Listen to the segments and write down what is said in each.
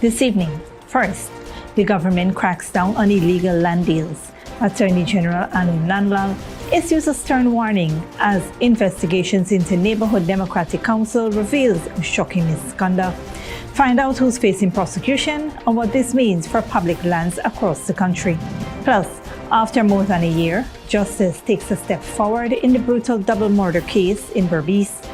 This evening, first, the government cracks down on illegal land deals. Attorney General Anil Nandlall issues a stern warning as investigations into Neighborhood Democratic Council reveals shocking misconduct. Find out who's facing prosecution and what this means for public lands across the country. Plus, after more than a year, justice takes a step forward in the brutal double murder case in Berbice.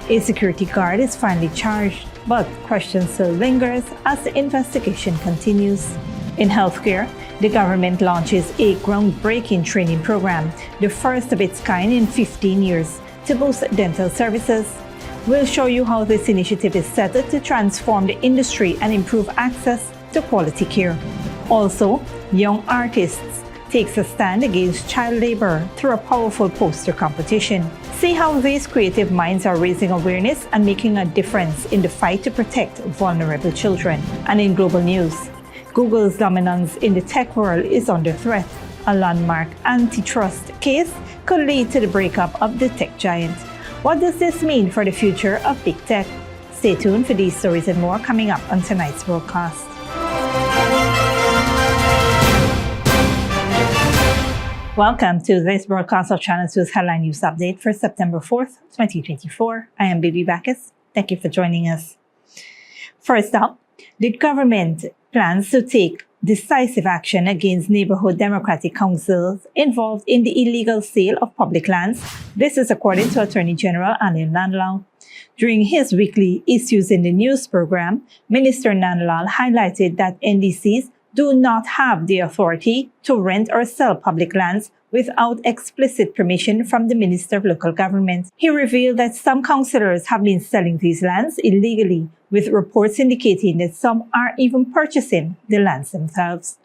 A security guard is finally charged, but question still lingers as the investigation continues. In healthcare, the government launches a groundbreaking training program, the first of its kind in 15 years, to boost dental services. We'll show you how this initiative is set to transform the industry and improve access to quality care. Also, young artists takes a stand against child labor through a powerful poster competition. See how these creative minds are raising awareness and making a difference in the fight to protect vulnerable children. And in global news, Google's dominance in the tech world is under threat. A landmark antitrust case could lead to the breakup of the tech giant. What does this mean for the future of big tech? Stay tuned for these stories and more coming up on tonight's broadcast. Welcome to this broadcast of Channel 2's Headline News Update for September 4th, 2024. I am Baby Bacchus. Thank you for joining us. First up, the government plans to take decisive action against Neighborhood Democratic Councils involved in the illegal sale of public lands. This is according to Attorney General Anil Nandlall. During his weekly Issues in the News program, Minister Nandlall highlighted that NDCs do not have the authority to rent or sell public lands without explicit permission from the Minister of Local Government. He revealed that some councillors have been selling these lands illegally, with reports indicating that some are even purchasing the lands themselves.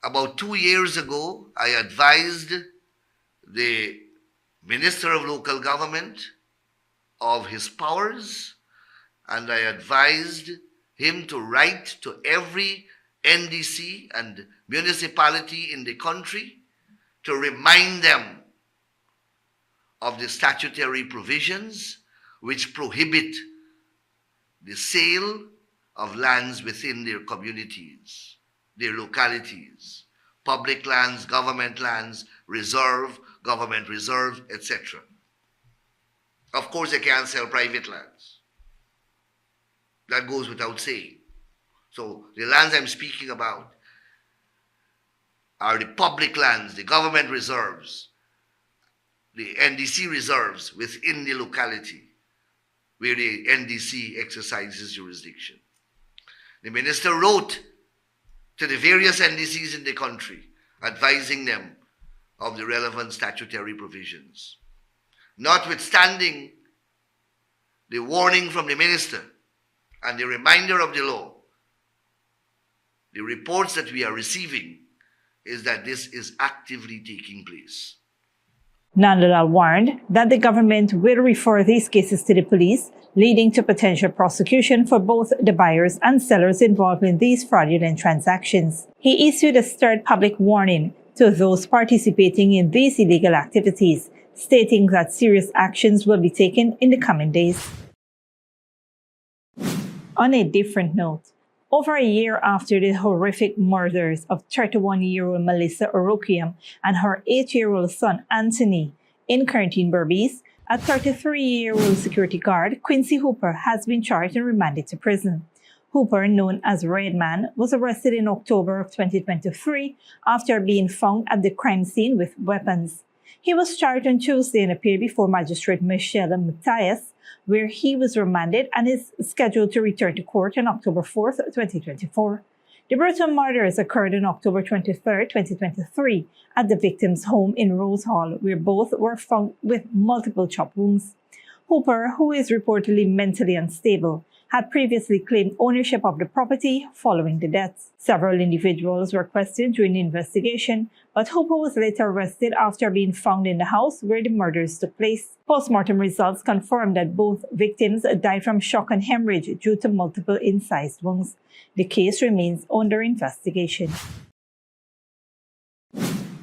About 2 years ago, I advised the Minister of Local Government of his powers, and I advised him to write to every NDC and municipality in the country to remind them of the statutory provisions which prohibit the sale of lands within their communities, their localities, public lands, government lands, reserve, government reserve, etc. Of course, they can't sell private lands. That goes without saying. So the lands I'm speaking about are the public lands, the government reserves, the NDC reserves within the locality where the NDC exercises jurisdiction. The minister wrote to the various NDCs in the country, advising them of the relevant statutory provisions. Notwithstanding the warning from the minister and the reminder of the law, the reports that we are receiving is that this is actively taking place. Nandlall warned that the government will refer these cases to the police, leading to potential prosecution for both the buyers and sellers involved in these fraudulent transactions. He issued a stern public warning to those participating in these illegal activities, stating that serious actions will be taken in the coming days. On a different note, over a year after the horrific murders of 31-year-old Melissa Oroquiam and her 8-year-old son Anthony in Curtin Berbice, a 33-year-old security guard, Quincy Hooper, has been charged and remanded to prison. Hooper, known as Redman, was arrested in October of 2023 after being found at the crime scene with weapons. He was charged on Tuesday and appeared before Magistrate Michelle Matthias, where he was remanded and is scheduled to return to court on October 4th, 2024. The brutal murders occurred on October 23rd, 2023 at the victim's home in Rose Hall, where both were found with multiple chop wounds. Hooper, who is reportedly mentally unstable, had previously claimed ownership of the property following the deaths. Several individuals were questioned during the investigation, but Hooper was later arrested after being found in the house where the murders took place. Postmortem results confirmed that both victims died from shock and hemorrhage due to multiple incised wounds. The case remains under investigation.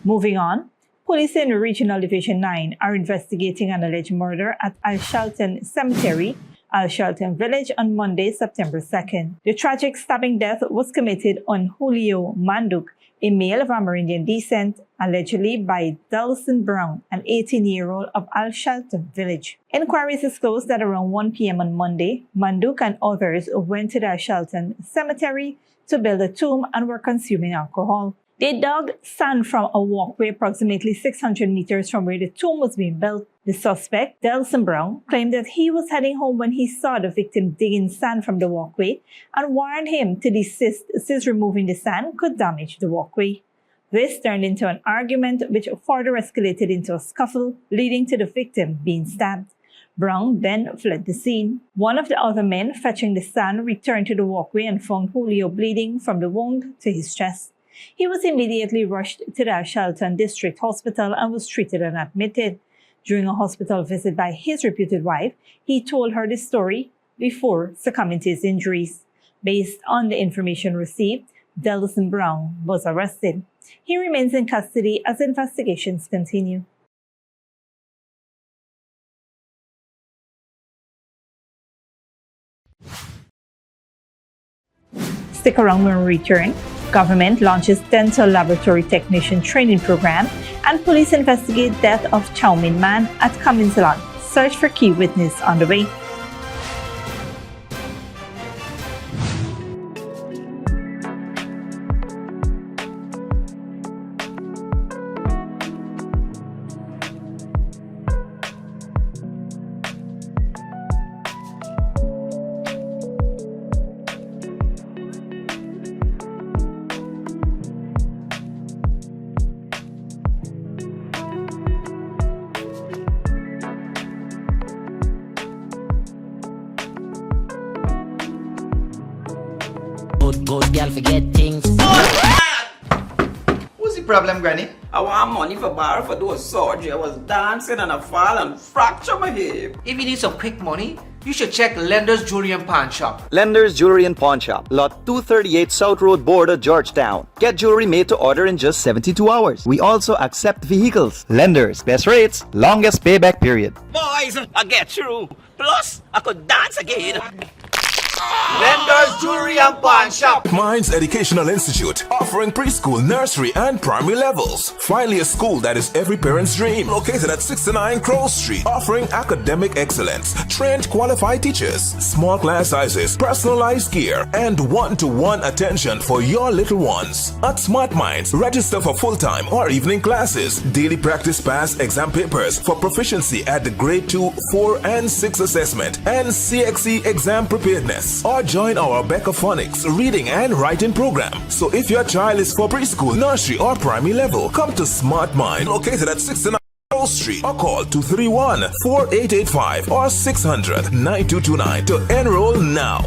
Moving on, police in Regional Division 9 are investigating an alleged murder at Al Shelton Cemetery, Al Shelton Village on Monday, September 2nd. The tragic stabbing death was committed on Julio Manduk, a male of Amerindian descent, allegedly by Delson Brown, an 18-year-old of Al Shelton Village. Inquiries disclosed that around 1 p.m. on Monday, Manduk and others went to the Al Shelton cemetery to build a tomb and were consuming alcohol. They dug sand from a walkway approximately 600 meters from where the tomb was being built. The suspect, Delson Brown, claimed that he was heading home when he saw the victim digging sand from the walkway and warned him to desist since removing the sand could damage the walkway. This turned into an argument which further escalated into a scuffle, leading to the victim being stabbed. Brown then fled the scene. One of the other men fetching the sand returned to the walkway and found Julio bleeding from the wound to his chest. He was immediately rushed to the Shelton District Hospital and was treated and admitted. During a hospital visit by his reputed wife, he told her the story before succumbing to his injuries. Based on the information received, Delson Brown was arrested. He remains in custody as investigations continue. Stick around when we return. Government launches dental laboratory technician training program, and police investigate death of Chow Mein Man at Kaminsalon. Search for key witness on the way. Good girl forget things. What's the problem, Granny? I want money for borrow for those surgery. I was dancing and I fall and fracture my hip. If you need some quick money, you should check Lender's Jewelry and Pawn Shop. Lender's Jewelry and Pawn Shop, Lot 238 South Road Border, Georgetown. Get jewelry made to order in just 72 hours. We also accept vehicles. Lender's, best rates, longest payback period. Boys, I get through. Plus, I could dance again. Lender's Jewelry and Pawn Shop. Minds Educational Institute, offering preschool, nursery, and primary levels. Finally, a school that is every parent's dream. Located at 69 Crow Street, offering academic excellence, trained qualified teachers, small class sizes, personalized gear, and one-to-one attention for your little ones. At Smart Minds, register for full-time or evening classes, daily practice pass exam papers for proficiency at the grade 2, 4, and 6 assessment, and CXE exam preparedness. Or join our Becca Phonics reading and writing program. So if your child is for preschool, nursery, or primary level, come to Smart Mind, located at 69 Crow Street, or call 231-4885 or 600-9229 to enroll now.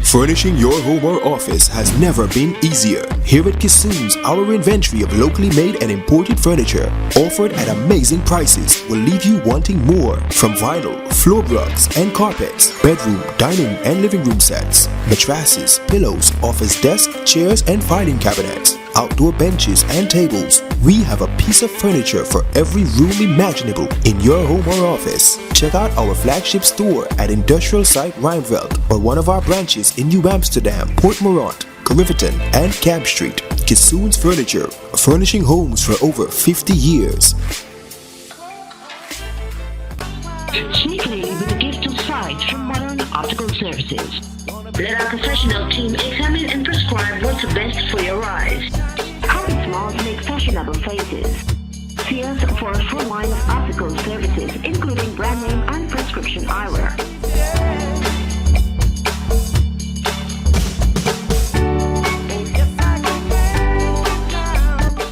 Furnishing your home or office has never been easier. Here at Kissoons, our inventory of locally made and imported furniture, offered at amazing prices, will leave you wanting more. From vinyl, floor rugs and carpets, bedroom, dining and living room sets, mattresses, pillows, office desk, chairs and filing cabinets, outdoor benches and tables. We have a piece of furniture for every room imaginable in your home or office. Check out our flagship store at Industrial Site Rijnveld or one of our branches in New Amsterdam, Port Morant, Riverton and Camp Street. Kissoons Furniture, furnishing homes for over 50 years. Speak clearly with a gift of sight from Modern Optical Services. Let our professional team examine and prescribe what's best for your eyes. Our smiles make fashionable faces. See us for a full line of optical services, including brand name and prescription eyewear.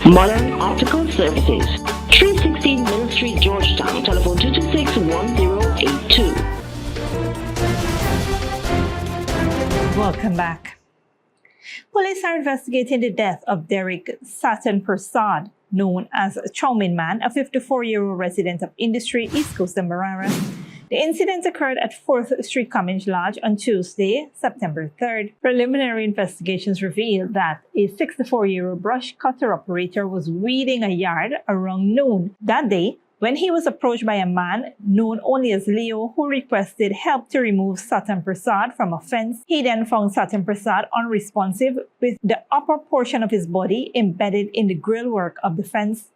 Modern Optical Services, 316 Middle Street, Georgetown. Telephone 226-1082. Welcome back. Police are investigating the death of Derek Saturn Prasad, known as Chow Mein Man, a 54-year-old resident of Industry, East Coast Demerara. The incident occurred at 4th Street Cummings Lodge on Tuesday, September 3rd. Preliminary investigations revealed that a 64-year-old brush cutter operator was weeding a yard around noon that day when he was approached by a man known only as Leo, who requested help to remove Satan Prasad from a fence. He then found Satan Prasad unresponsive, with the upper portion of his body embedded in the grillwork of the fence.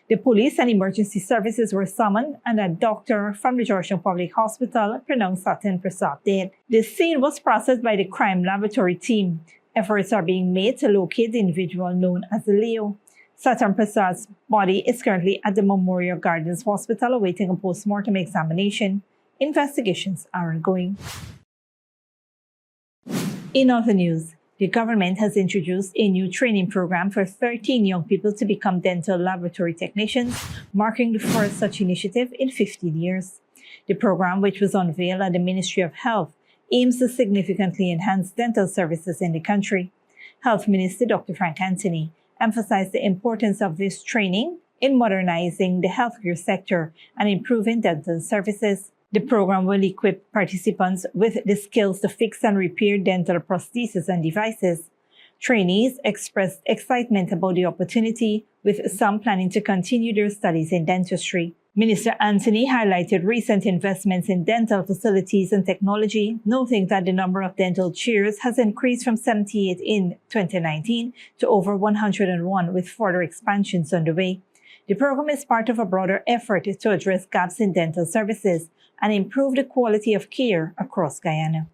The police and emergency services were summoned, and a doctor from the Georgetown Public Hospital pronounced Satan Prasad dead. The scene was processed by the crime laboratory team. Efforts are being made to locate the individual known as Leo. Satan Prasad's body is currently at the Memorial Gardens Hospital awaiting a post-mortem examination. Investigations are ongoing. In other news, the government has introduced a new training program for 13 young people to become dental laboratory technicians, marking the first such initiative in 15 years. The program, which was unveiled at the Ministry of Health, aims to significantly enhance dental services in the country. Health Minister Dr. Frank Anthony emphasized the importance of this training in modernizing the healthcare sector and improving dental services. The program will equip participants with the skills to fix and repair dental prostheses and devices. Trainees expressed excitement about the opportunity, with some planning to continue their studies in dentistry. Minister Anthony highlighted recent investments in dental facilities and technology, noting that the number of dental chairs has increased from 78 in 2019 to over 101, with further expansions underway. The program is part of a broader effort to address gaps in dental services and improve the quality of care across Guyana.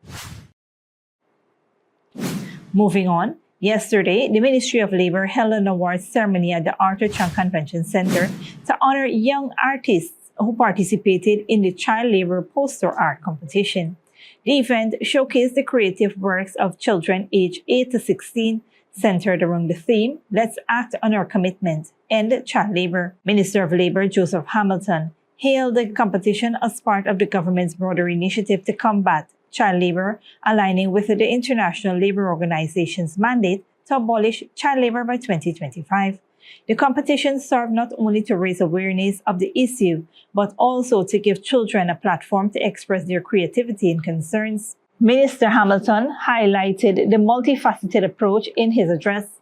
Moving on, yesterday, the Ministry of Labor held an awards ceremony at the Arthur Chang Convention Center to honor young artists who participated in the child labor poster art competition. The event showcased the creative works of children aged 8 to 16, centered around the theme, "Let's Act on Our Commitment, End Child Labor." Minister of Labor Joseph Hamilton hailed the competition as part of the government's broader initiative to combat child labor, aligning with the International Labor Organization's mandate to abolish child labor by 2025. The competition served not only to raise awareness of the issue, but also to give children a platform to express their creativity and concerns. Minister Hamilton highlighted the multifaceted approach in his address,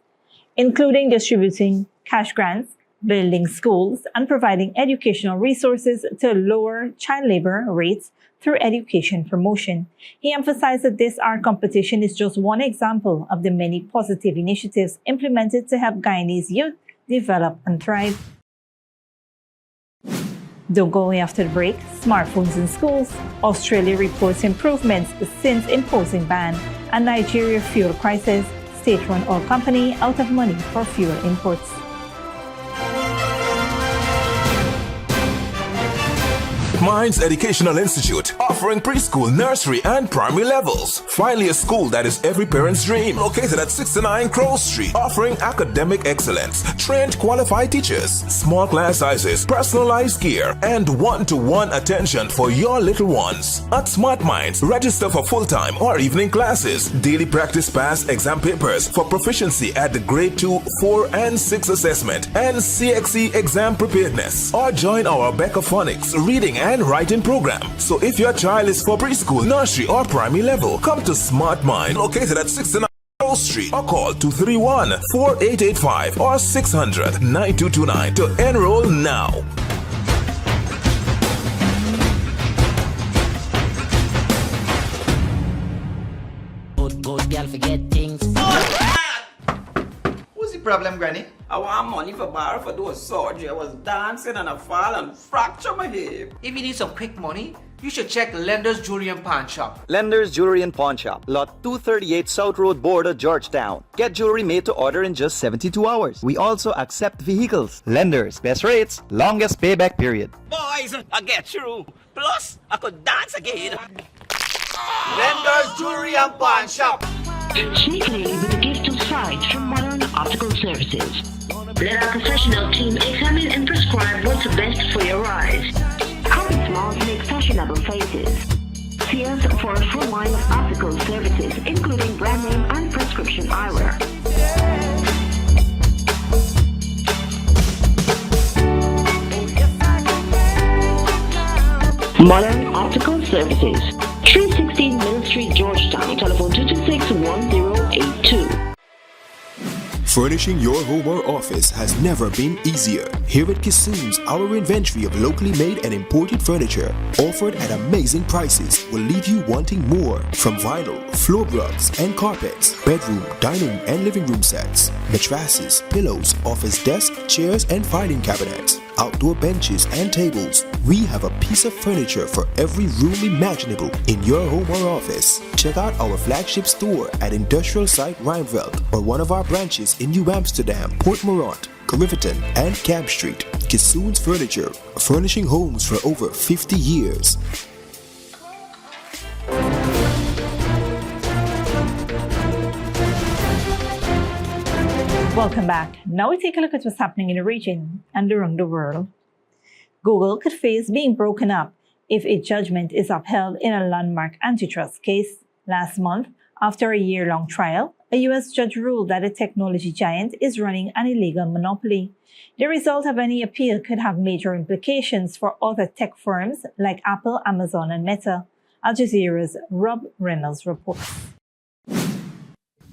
including distributing cash grants, building schools, and providing educational resources to lower child labor rates through education promotion. He emphasized that this art competition is just one example of the many positive initiatives implemented to help Guyanese youth develop and thrive. Don't go away after the break. Smartphones in schools. Australia reports improvements since imposing ban. And Nigeria fuel crisis. State-run oil company out of money for fuel imports. Minds Educational Institute, offering preschool, nursery, and primary levels. Finally, a school that is every parent's dream. Located at 69 Crow Street, offering academic excellence, trained qualified teachers, small class sizes, personalized care, and one-to-one attention for your little ones. At Smart Minds, register for full-time or evening classes, daily practice pass exam papers for proficiency at the grade 2, 4, and 6 assessment, and CXE exam preparedness. Or join our Becca Phonics reading and writing program. So if your child is for preschool, nursery, or primary level, come to Smart Mind, located at 69 Crow Street, or call 231-4885 or 600-9229 to enroll now. Good girl forget things. What's the problem, Granny? I want money for borrow for those surgery. I was dancing and I fall and fracture my hip. If you need some quick money, you should check Lender's Jewelry and Pawn Shop. Lender's Jewelry and Pawn Shop, Lot 238 South Road Border, Georgetown. Get jewelry made to order in just 72 hours. We also accept vehicles. Lenders, best rates, longest payback period. Boys, I get through. Plus, I could dance again. Lender's Jewelry and Pawn Shop. Sneakily with a gift of sight from Modern Optical Services. Let our professional team examine and prescribe what's best for your eyes. Common smalls make fashionable faces. See us for a full line of optical services, including brand name and prescription eyewear. Modern Optical Optical Services. 316 Middle Street, Georgetown. Telephone 226-1082. Furnishing your home or office has never been easier. Here at Kissoon's, our inventory of locally made and imported furniture, offered at amazing prices, will leave you wanting more. From vinyl, floor rugs and carpets, bedroom, dining and living room sets, mattresses, pillows, office desk, chairs and filing cabinets, outdoor benches and tables. We have a piece of furniture for every room imaginable in your home or office. Check out our flagship store at Industrial Site Rijnveld or one of our branches in New Amsterdam, Port Morant, Riverton and Camp Street. Kissoon's Furniture, furnishing homes for over 50 years. Welcome back. Now we take a look at what's happening in the region and around the world. Google could face being broken up if a judgment is upheld in a landmark antitrust case. Last month, after a year-long trial, a U.S. judge ruled that a technology giant is running an illegal monopoly. The result of any appeal could have major implications for other tech firms like Apple, Amazon, and Meta. Al Jazeera's Rob Reynolds reports.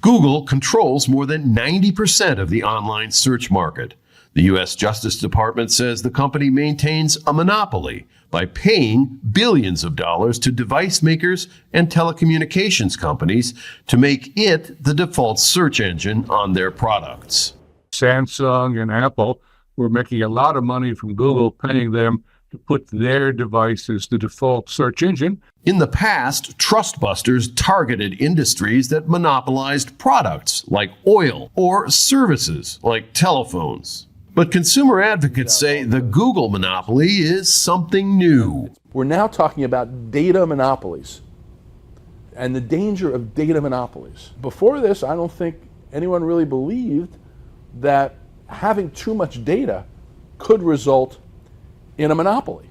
Google controls more than 90% of the online search market. The U.S. Justice Department says the company maintains a monopoly by paying billions of dollars to device makers and telecommunications companies to make it the default search engine on their products. Samsung and Apple were making a lot of money from Google, paying them to put their devices the default search engine. In the past, trustbusters targeted industries that monopolized products like oil or services like telephones. But consumer advocates say the Google monopoly is something new. We're now talking about data monopolies and the danger of data monopolies. Before this, I don't think anyone really believed that having too much data could result in a monopoly.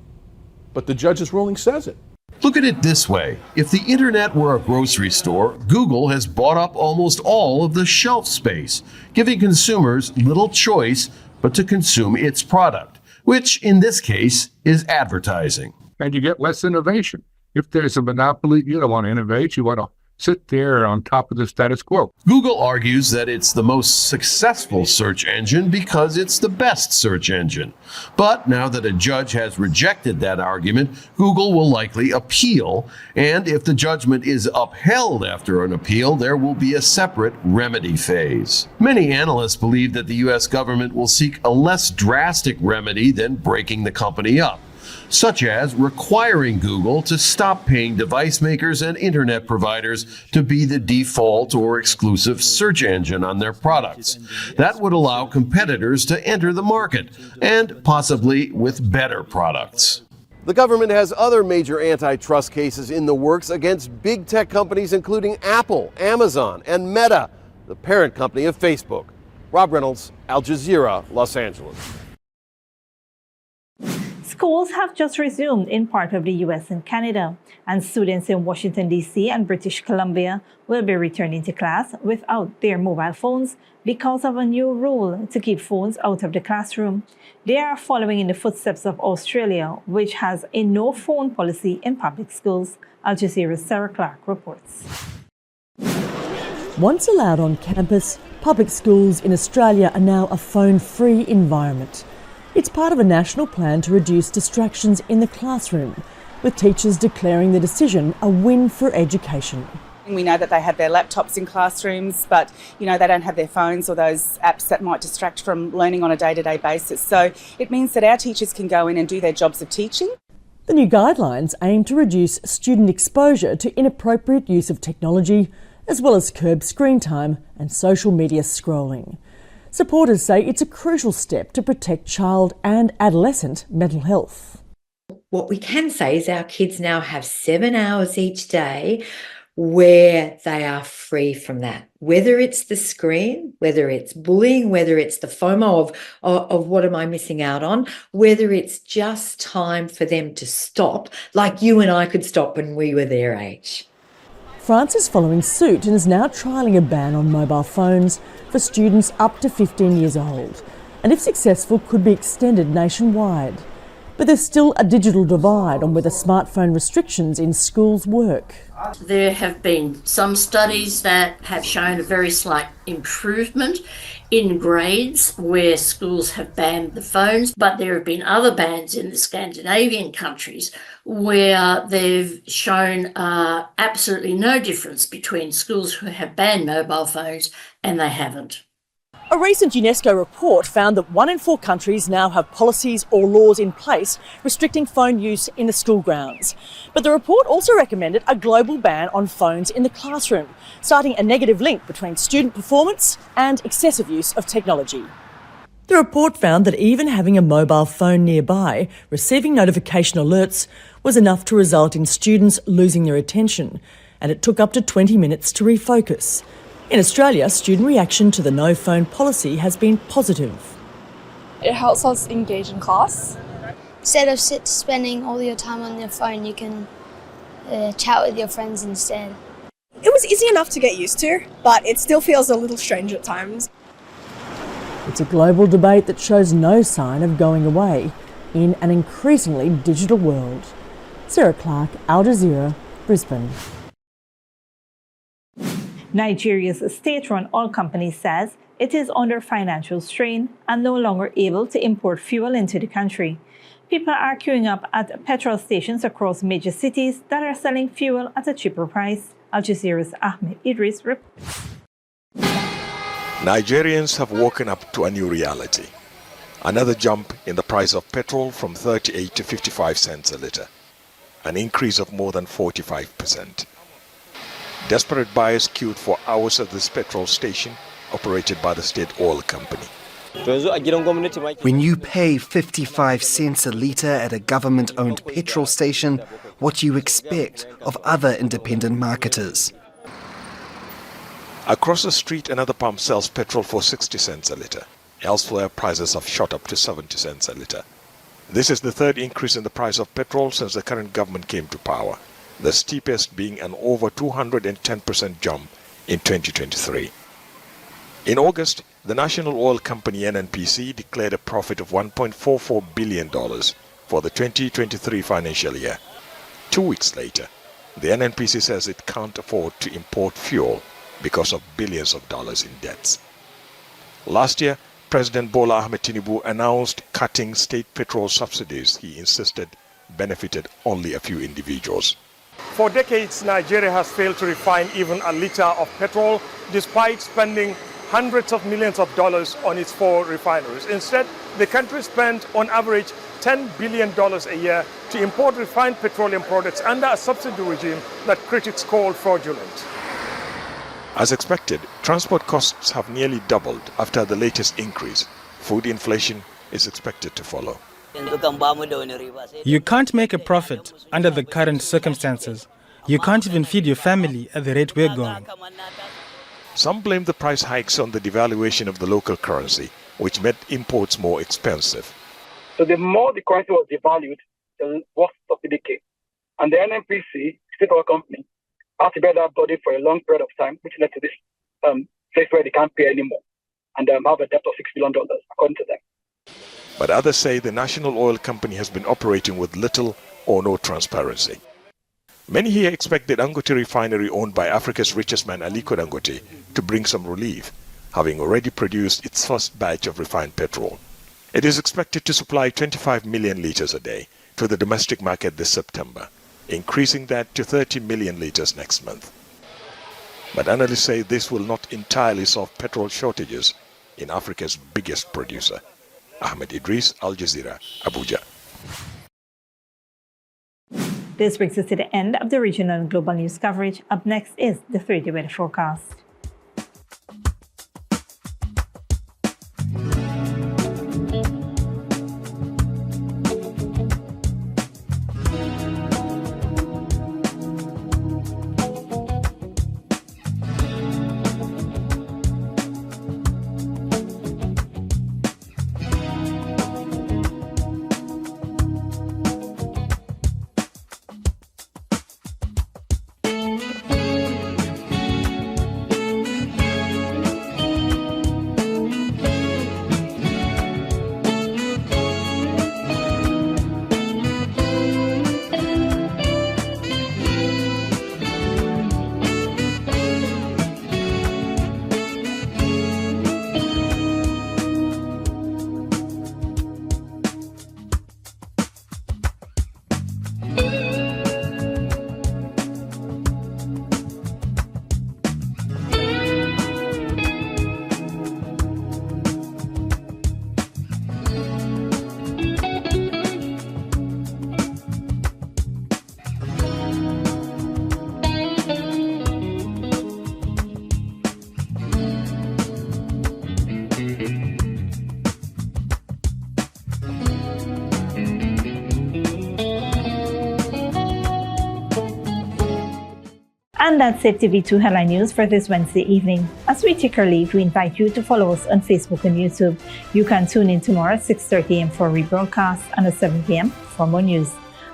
But the judge's ruling says it. Look at it this way. If the internet were a grocery store, Google has bought up almost all of the shelf space, giving consumers little choice but to consume its product, which in this case is advertising. And you get less innovation. If there's a monopoly, you don't want to innovate. You want to sit there on top of the status quo. Google argues that it's the most successful search engine because it's the best search engine. But now that a judge has rejected that argument, Google will likely appeal. And if the judgment is upheld after an appeal, there will be a separate remedy phase. Many analysts believe that the U.S. government will seek a less drastic remedy than breaking the company up, such as requiring Google to stop paying device makers and internet providers to be the default or exclusive search engine on their products. That would allow competitors to enter the market, and possibly with better products. The government has other major antitrust cases in the works against big tech companies including Apple, Amazon, and Meta, the parent company of Facebook. Rob Reynolds, Al Jazeera, Los Angeles. Schools have just resumed in part of the U.S. and Canada, and students in Washington, D.C. and British Columbia will be returning to class without their mobile phones because of a new rule to keep phones out of the classroom. They are following in the footsteps of Australia, which has a no-phone policy in public schools. Al Jazeera's Sarah Clark reports. Once allowed on campus, public schools in Australia are now a phone-free environment. It's part of a national plan to reduce distractions in the classroom, with teachers declaring the decision a win for education. We know that they have their laptops in classrooms, but they don't have their phones or those apps that might distract from learning on a day-to-day basis. So it means that our teachers can go in and do their jobs of teaching. The new guidelines aim to reduce student exposure to inappropriate use of technology, as well as curb screen time and social media scrolling. Supporters say it's a crucial step to protect child and adolescent mental health. What we can say is our kids now have 7 hours each day where they are free from that. Whether it's the screen, whether it's bullying, whether it's the FOMO of what am I missing out on, whether it's just time for them to stop, like you and I could stop when we were their age. France is following suit and is now trialling a ban on mobile phones for students up to 15 years old, and if successful could be extended nationwide. But there's still a digital divide on whether smartphone restrictions in schools work. There have been some studies that have shown a very slight improvement in grades where schools have banned the phones, but there have been other bans in the Scandinavian countries where they've shown absolutely no difference between schools who have banned mobile phones and they haven't. A recent UNESCO report found that 1 in 4 countries now have policies or laws in place restricting phone use in the school grounds. But the report also recommended a global ban on phones in the classroom, citing a negative link between student performance and excessive use of technology. The report found that even having a mobile phone nearby, receiving notification alerts, was enough to result in students losing their attention, and it took up to 20 minutes to refocus. In Australia, student reaction to the no phone policy has been positive. It helps us engage in class. Instead of spending all your time on your phone, you can chat with your friends instead. It was easy enough to get used to, but it still feels a little strange at times. It's a global debate that shows no sign of going away in an increasingly digital world. Sarah Clark, Al Jazeera, Brisbane. Nigeria's state-run oil company says it is under financial strain and no longer able to import fuel into the country. People are queuing up at petrol stations across major cities that are selling fuel at a cheaper price. Al Jazeera's Ahmed Idris reports. Nigerians have woken up to a new reality. Another jump in the price of petrol from 38 to 55 cents a litre, an increase of more than 45%. Desperate buyers queued for hours at this petrol station operated by the state oil company. When you pay 55 cents a litre at a government-owned petrol station, what do you expect of other independent marketers? Across the street, another pump sells petrol for 60 cents a litre. Elsewhere, prices have shot up to 70 cents a litre. This is the third increase in the price of petrol since the current government came to power, the steepest being an over 210% jump in 2023. In August, the national oil company NNPC declared a profit of $1.44 billion for the 2023 financial year. 2 weeks later, the NNPC says it can't afford to import fuel because of billions of dollars in debts. Last year, President Bola Ahmed Tinubu announced cutting state petrol subsidies he insisted benefited only a few individuals. For decades, Nigeria has failed to refine even a litre of petrol, despite spending hundreds of millions of dollars on its 4 refineries. Instead, the country spent on average $10 billion a year to import refined petroleum products under a subsidy regime that critics call fraudulent. As expected, transport costs have nearly doubled after the latest increase. Food inflation is expected to follow. You can't make a profit under the current circumstances. You can't even feed your family at the rate we're going. Some blame the price hikes on the devaluation of the local currency, which made imports more expensive. So the more the currency was devalued, the worse of the decay. And the NNPC, state oil company, has to bear that burden for a long period of time, which led to this place where they can't pay anymore and have a debt of $6 billion, according to them. But others say the national oil company has been operating with little or no transparency. Many here expect the Dangote refinery, owned by Africa's richest man Aliko Dangote, to bring some relief, having already produced its first batch of refined petrol. It is expected to supply 25 million litres a day to the domestic market this September, increasing that to 30 million litres next month. But analysts say this will not entirely solve petrol shortages in Africa's biggest producer. Ahmed Idris, Al Jazeera, Abuja. This brings us to the end of the regional and global news coverage. Up next is the 3-day weather forecast. And that's it, TV2 Headline News for this Wednesday evening. As we take our leave, we invite you to follow us on Facebook and YouTube. You can tune in tomorrow at 6:30 a.m. for rebroadcast and at 7 p.m. for more news.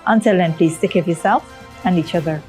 Until then, please take care of yourself and each other.